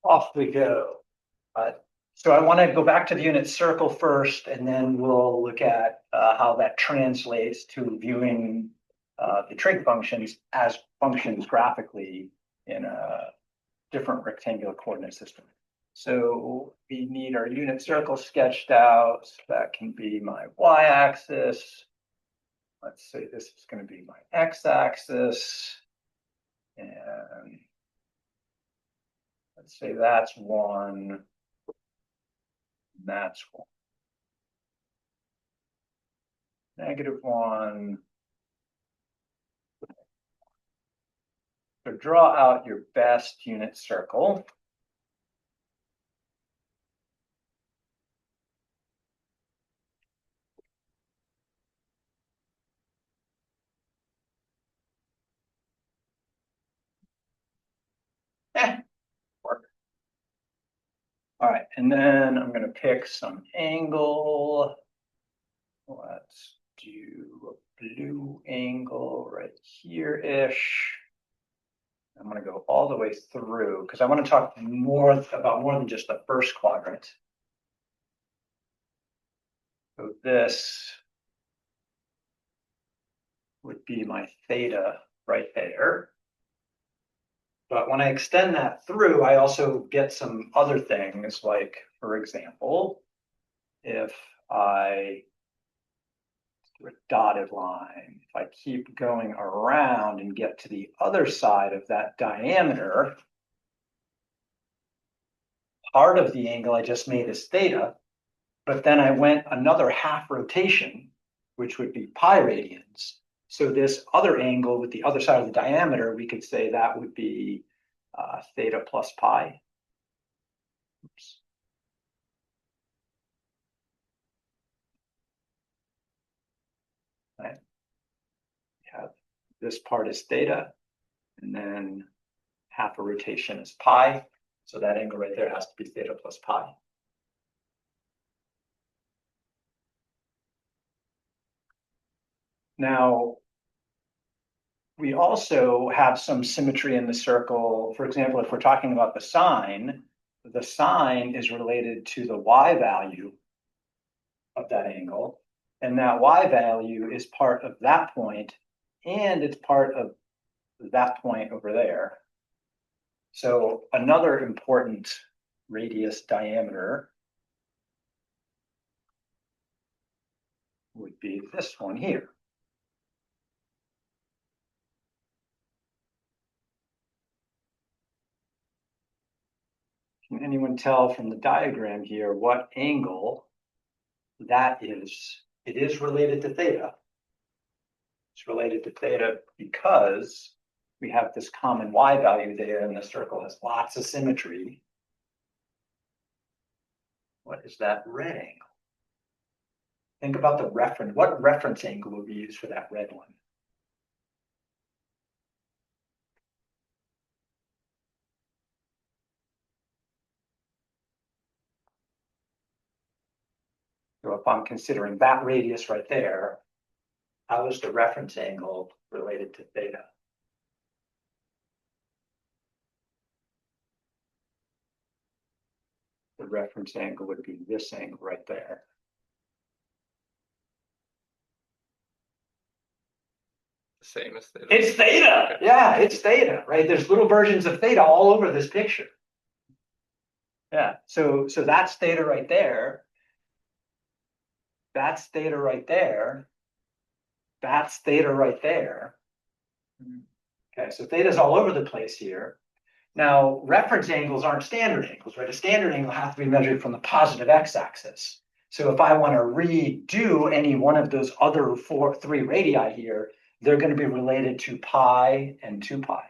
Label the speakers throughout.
Speaker 1: Off we go. So I want to go back to the unit circle first, and then we'll look at how that translates to viewing the trig functions as functions graphically in a different rectangular coordinate system. So we need our unit circle sketched out. So that can be my y-axis. Let's say this is going to be my x-axis. And let's say that's 1. That's 1. -1. So draw out your best unit circle. Work. All right, and then I'm going to pick some angle. Let's do a blue angle right here-ish. I'm going to go all the way through because I want to talk more than just the first quadrant. So this would be my theta right there. But when I extend that through, I also get some other things, like, for example, if I do a dotted line, if I keep going around and get to the other side of that diameter, part of the angle I just made is theta, but then I went another half rotation, which would be pi radians. So this other angle with the other side of the diameter, we could say that would be theta plus pi. Oops. Right. We have this part is theta, and then half a rotation is pi. So that angle right there has to be theta plus pi. Now, we also have some symmetry in the circle. For example, if we're talking about the sine is related to the y value of that angle. And that y value is part of that point, and it's part of that point over there. So another important radius diameter would be this one here. Can anyone tell from the diagram here what angle that is? It is related to theta. It's related to theta because we have this common y value there, and the circle has lots of symmetry. What is that red angle? Think about the reference. What reference angle would we use for that red one? So if I'm considering that radius right there, how is the reference angle related to theta? The reference angle would be this angle right there.
Speaker 2: Same as theta.
Speaker 1: It's theta. Okay. Yeah, it's theta, right? There's little versions of theta all over this picture. Yeah, so that's theta right there. That's theta right there. That's theta right there. Okay, so theta's all over the place here. Now, reference angles aren't standard angles, right? A standard angle has to be measured from the positive x-axis. So if I want to redo any one of those other three radii here, they're going to be related to pi and 2 pi.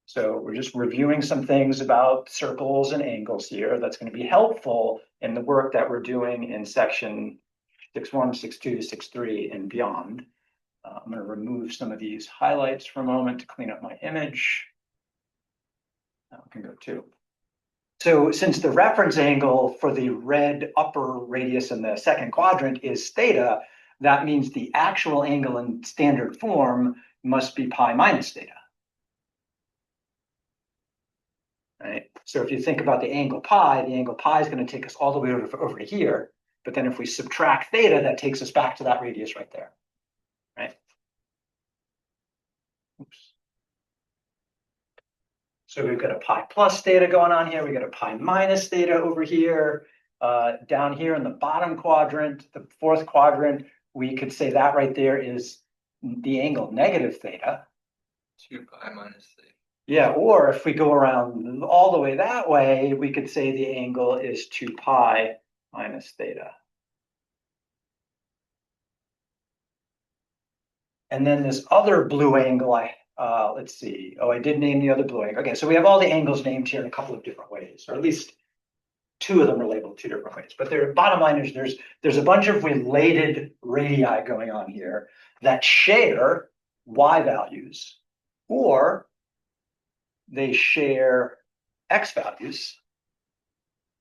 Speaker 1: So we're just reviewing some things about circles and angles here. That's going to be helpful in the work that we're doing in section 6.1, 6.2, 6.3, and beyond. I'm going to remove some of these highlights for a moment to clean up my image. That can go too. So since the reference angle for the red upper radius in the second quadrant is theta, that means the actual angle in standard form must be pi minus theta. right? So if you think about the angle pi is going to take us all the way over to here. But then if we subtract theta, that takes us back to that radius right there, right? Oops. So we've got a pi plus theta going on here. We've got a pi minus theta over here. Down here in the bottom quadrant, the fourth quadrant, we could say that right there is the angle negative theta.
Speaker 2: 2 pi minus theta.
Speaker 1: Yeah, or if we go around all the way that way, we could say the angle is 2 pi minus theta. And then this other blue angle, let's see. Oh, I did name the other blue angle. Okay, so we have all the angles named here in a couple of different ways, or at least two of them are labeled two different ways. But the bottom line is there's a bunch of related radii going on here that share y values, or they share x values.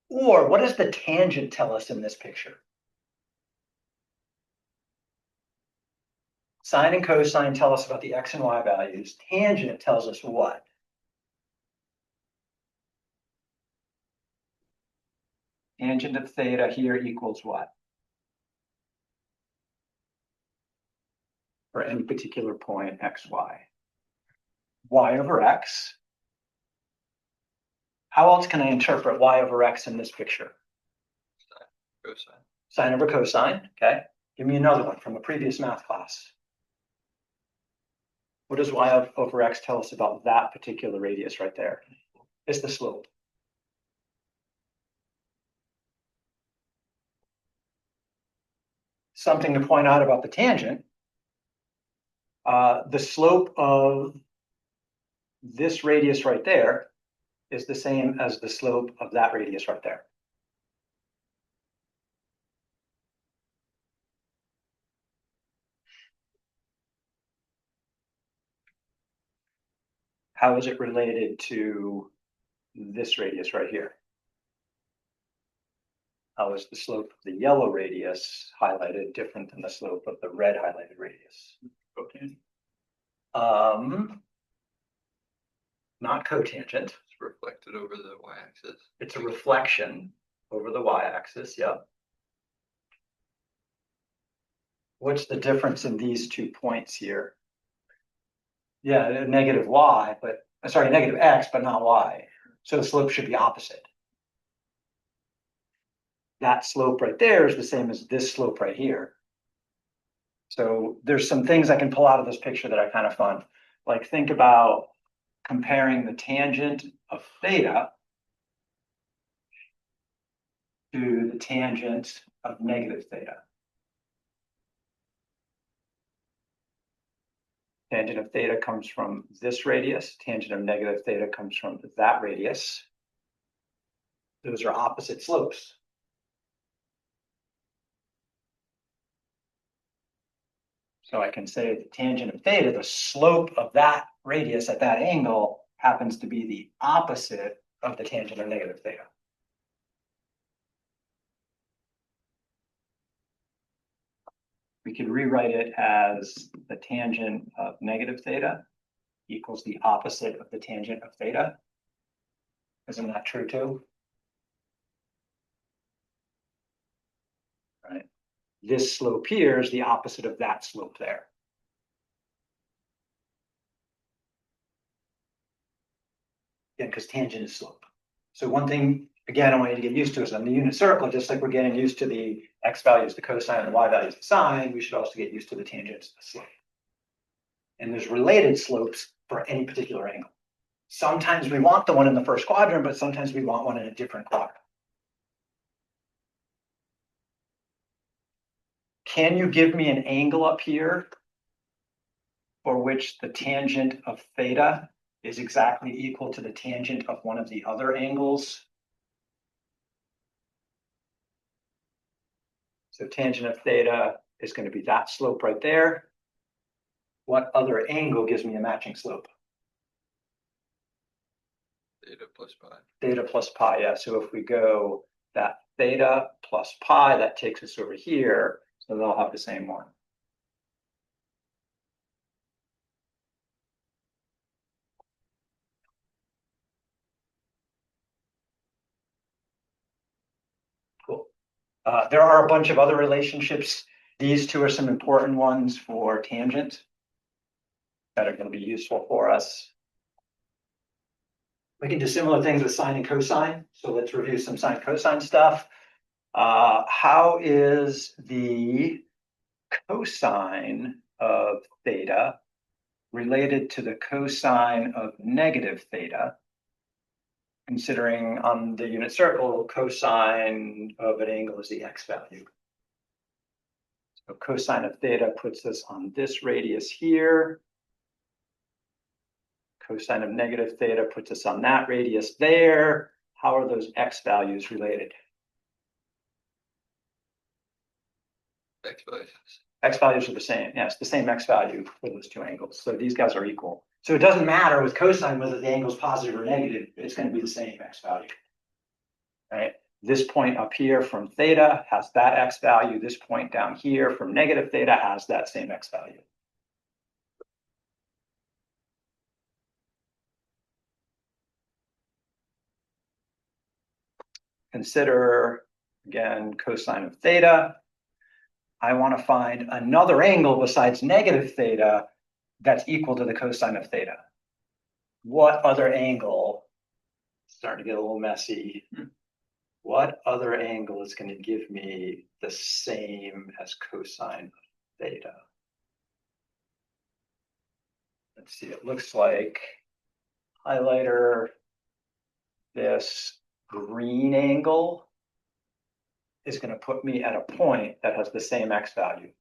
Speaker 1: Or what does the tangent tell us in this picture? Sine and cosine tell us about the x and y values. Tangent tells us what? Tangent of theta here equals what? For any particular point, x, y. Y over x. How else can I interpret y over x in this picture?
Speaker 2: Cosine.
Speaker 1: Sine over cosine, okay. Give me another one from a previous math class. What does y over x tell us about that particular radius right there? It's the slope. Something to point out about the tangent. The slope of this radius right there is the same as the slope of that radius right there. How is it related to this radius right here? How is the slope of the yellow radius highlighted different than the slope of the red highlighted radius?
Speaker 2: Okay.
Speaker 1: Not cotangent.
Speaker 2: It's reflected over the y-axis.
Speaker 1: It's a reflection over the y-axis, yep. What's the difference in these 2 points here? Yeah, negative y, but sorry, negative x, but not y. So the slope should be opposite. That slope right there is the same as this slope right here. So there's some things I can pull out of this picture that are kind of fun. Like think about comparing the tangent of theta to the tangent of negative theta. Tangent of theta comes from this radius. Tangent of negative theta comes from that radius. Those are opposite slopes. So I can say the tangent of theta, the slope of that radius at that angle happens to be the opposite of the tangent of negative theta. We could rewrite it as the tangent of negative theta equals the opposite of the tangent of theta. Isn't that true too? Right. This slope here is the opposite of that slope there. Again, because tangent is slope. So one thing, again, I want you to get used to is on the unit circle, just like we're getting used to the x values, the cosine, and the y values, the sine, we should also get used to the tangents, the slope. And there's related slopes for any particular angle. Sometimes we want the one in the first quadrant, but sometimes we want one in a different quadrant. Can you give me an angle up here for which the tangent of theta is exactly equal to the tangent of one of the other angles? So tangent of theta is going to be that slope right there. What other angle gives me a matching slope?
Speaker 2: Theta plus pi.
Speaker 1: Theta plus pi, yeah. So if we go that theta plus pi, that takes us over here. So they'll have the same one. There are a bunch of other relationships. These two are some important ones for tangent that are going to be useful for us. We can do similar things with sine and cosine. So let's review some sine cosine stuff. How is the cosine of theta related to the cosine of negative theta? Considering on the unit circle, cosine of an angle is the x value. So cosine of theta puts us on this radius here. Cosine of negative theta puts us on that radius there. How are those x values related?
Speaker 2: X values.
Speaker 1: X values are the same. Yeah, it's the same x value for those two angles. So these guys are equal. So it doesn't matter with cosine whether the angle is positive or negative. It's going to be the same x value. Right? This point up here from theta has that x value. This point down here from negative theta has that same x value. Consider, again, cosine of theta. I want to find another angle besides negative theta that's equal to the cosine of theta. What other angle, starting to get a little messy, what other angle is going to give me the same as cosine of theta? Let's see, it looks like highlighter, this green angle is going to put me at a point that has the same x value.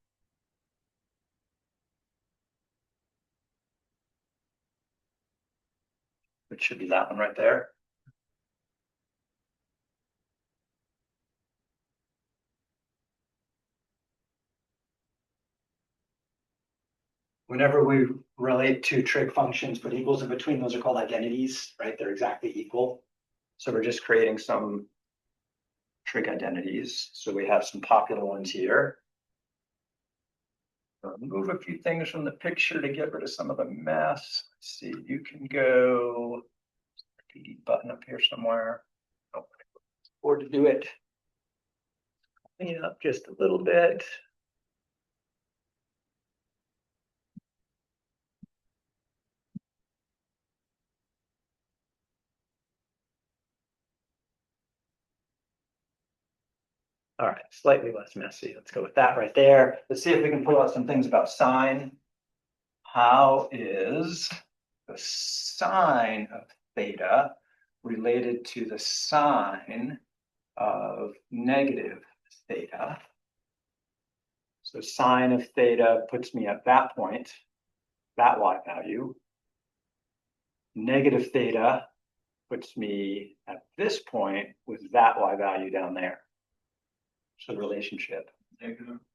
Speaker 1: Which should be that one right there. Whenever we relate to trig functions, put equals in between, those are called identities, right? They're exactly equal. So we're just creating some trig identities. So we have some popular ones here. Move a few things from the picture to get rid of some of the mess. Let's see, you can go PD button up here somewhere. Oh, or to do it. Clean it up just a little bit. All right, slightly less messy. Let's go with that right there. Let's see if we can pull out some things about sine. How is the sine of theta related to the sine of negative theta? So sine of theta puts me at that point, that y value. Negative theta puts me at this point with that y value down there. So the relationship.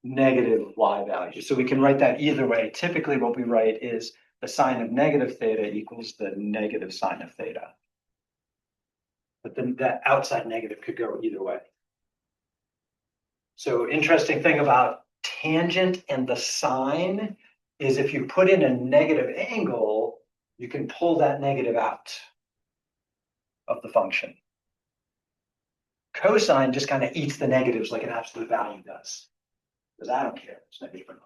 Speaker 1: Negative y value. So we can write that either way. Typically what we write is the sine of negative theta equals the negative sine of theta. But then that outside negative could go either way. So interesting thing about tangent and the sine is if you put in a negative angle, you can pull that negative out of the function. Cosine just kind of eats the negatives like an absolute value does. Because I don't care, it's negative or not.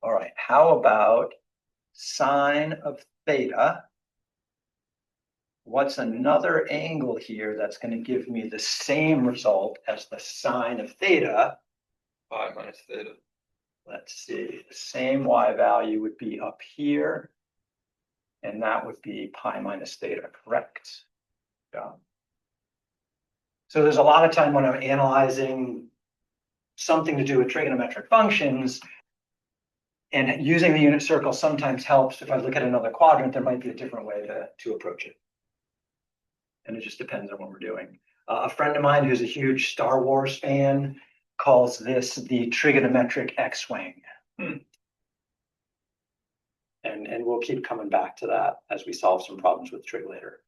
Speaker 1: All right, how about sine of theta? What's another angle here that's going to give me the same result as the sine of theta?
Speaker 2: Pi minus theta.
Speaker 1: Let's see, the same y value would be up here, and that would be pi minus theta, correct? Yeah. So there's a lot of time when I'm analyzing something to do with trigonometric functions, and using the unit circle sometimes helps. If I look at another quadrant, there might be a different way to approach it. And it just depends on what we're doing. A friend of mine who's a huge Star Wars fan calls this the trigonometric X-wing. And we'll keep coming back to that as we solve some problems with trig later.